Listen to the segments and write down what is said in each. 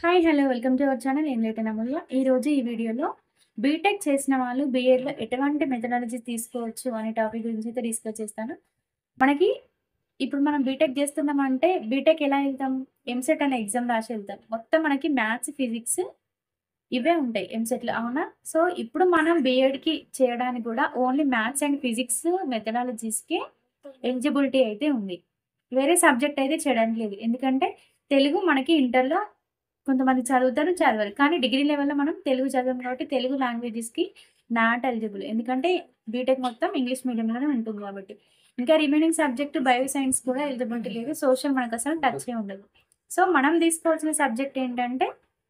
Hi hello welcome to our channel ఏం late అమూల్య. ఈరోజు ఈ వీడియోలో బీటెక్ చేసిన వాళ్ళు బీఎడ్లో ఎటువంటి మెథడాలజీ తీసుకోవచ్చు అనే టాపిక్ గురించి అయితే డిస్కస్ చేస్తాను. మనకి ఇప్పుడు మనం బీటెక్ చేస్తున్నామంటే బీటెక్ ఎలా వెళ్తాం? ఎంసెట్ అనే ఎగ్జామ్ రాసి వెళ్తాం. మొత్తం మనకి మ్యాథ్స్, ఫిజిక్స్ ఇవే ఉంటాయి ఎంసెట్‌లో అవునా? సో, ఇప్పుడు మనం బీఎడ్‌కి చేయడానికి కూడా ఓన్లీ మ్యాథ్స్ అండ్ ఫిజిక్స్ మెథడాలజీస్‌కే ఎలిజిబిలిటీ అయితే ఉంది. వేరే సబ్జెక్ట్ అయితే చేయడానికి లేదు. ఎందుకంటే తెలుగు మనకి ఇంటర్‌లో కొంతమంది చదువుతారు, చదవరు. కానీ డిగ్రీ లెవెల్‌లో మనం తెలుగు చదివాం కాబట్టి తెలుగు లాంగ్వేజెస్‌కి నాట్ ఎలిజిబుల్. ఎందుకంటే బీటెక్ మొత్తం ఇంగ్లీష్ మీడియంలోనే ఉంటుంది కాబట్టి. ఇంకా రిమైనింగ్ సబ్జెక్ట్ బయో సైన్స్ కూడా ఎలిజిబిలిటీ లేదు. సోషల్ మనకసలు టచ్చే ఉండదు. సో, మనం తీసుకోవాల్సిన సబ్జెక్ట్ ఏంటంటే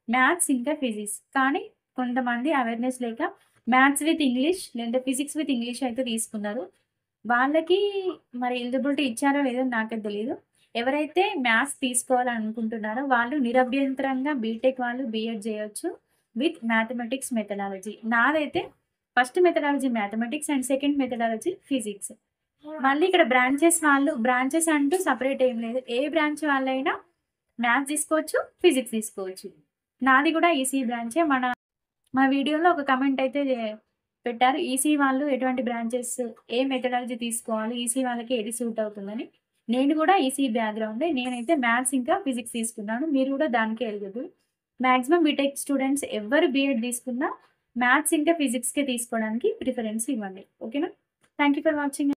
మ్యాథ్స్ ఇంకా ఫిజిక్స్. కానీ కొంతమంది అవేర్‌నెస్ లేక మ్యాథ్స్ విత్ ఇంగ్లీష్ లేదంటే ఫిజిక్స్ విత్ ఇంగ్లీష్ అయితే తీసుకున్నారు. వాళ్ళకి మరి ఎలిజిబిలిటీ ఇచ్చారో లేదో నాకైతే తెలీదు. ఎవరైతే మ్యాథ్స్ తీసుకోవాలనుకుంటున్నారో వాళ్ళు నిరభ్యంతరంగా బీటెక్ వాళ్ళు బీఎడ్ చేయొచ్చు విత్ మ్యాథమెటిక్స్ మెథడాలజీ. నాదైతే first methodology mathematics and second methodology physics. మళ్ళీ ఇక్కడ బ్రాంచెస్ అంటూ సెపరేట్ ఏం లేదు. ఏ బ్రాంచ్ వాళ్ళైనా మ్యాథ్స్ తీసుకోవచ్చు, ఫిజిక్స్ తీసుకోవచ్చు. నాది కూడా ఈసీఈ బ్రాంచే. మా వీడియోలో ఒక కమెంట్ అయితే పెట్టారు. ఈసీఈ వాళ్ళు ఎటువంటి బ్రాంచెస్, ఏ మెథడాలజీ తీసుకోవాలి, ఈసీఈ వాళ్ళకి ఏది సూట్ అవుతుందని. నేను కూడా ఈసీఈ బ్యాక్‌గ్రౌండే. నేనైతే మ్యాథ్స్ ఇంకా ఫిజిక్స్ తీసుకున్నాను. మీరు కూడా దానికే ఎలిజిబుల్. మాక్సిమం బీటెక్ స్టూడెంట్స్ ఎవ్వరు బీఎడ్ తీసుకున్నా మ్యాథ్స్ ఇంకా ఫిజిక్స్‌కే తీసుకోవడానికి ప్రిఫరెన్స్ ఇవ్వండి. ఓకేనా? Thank you for watching.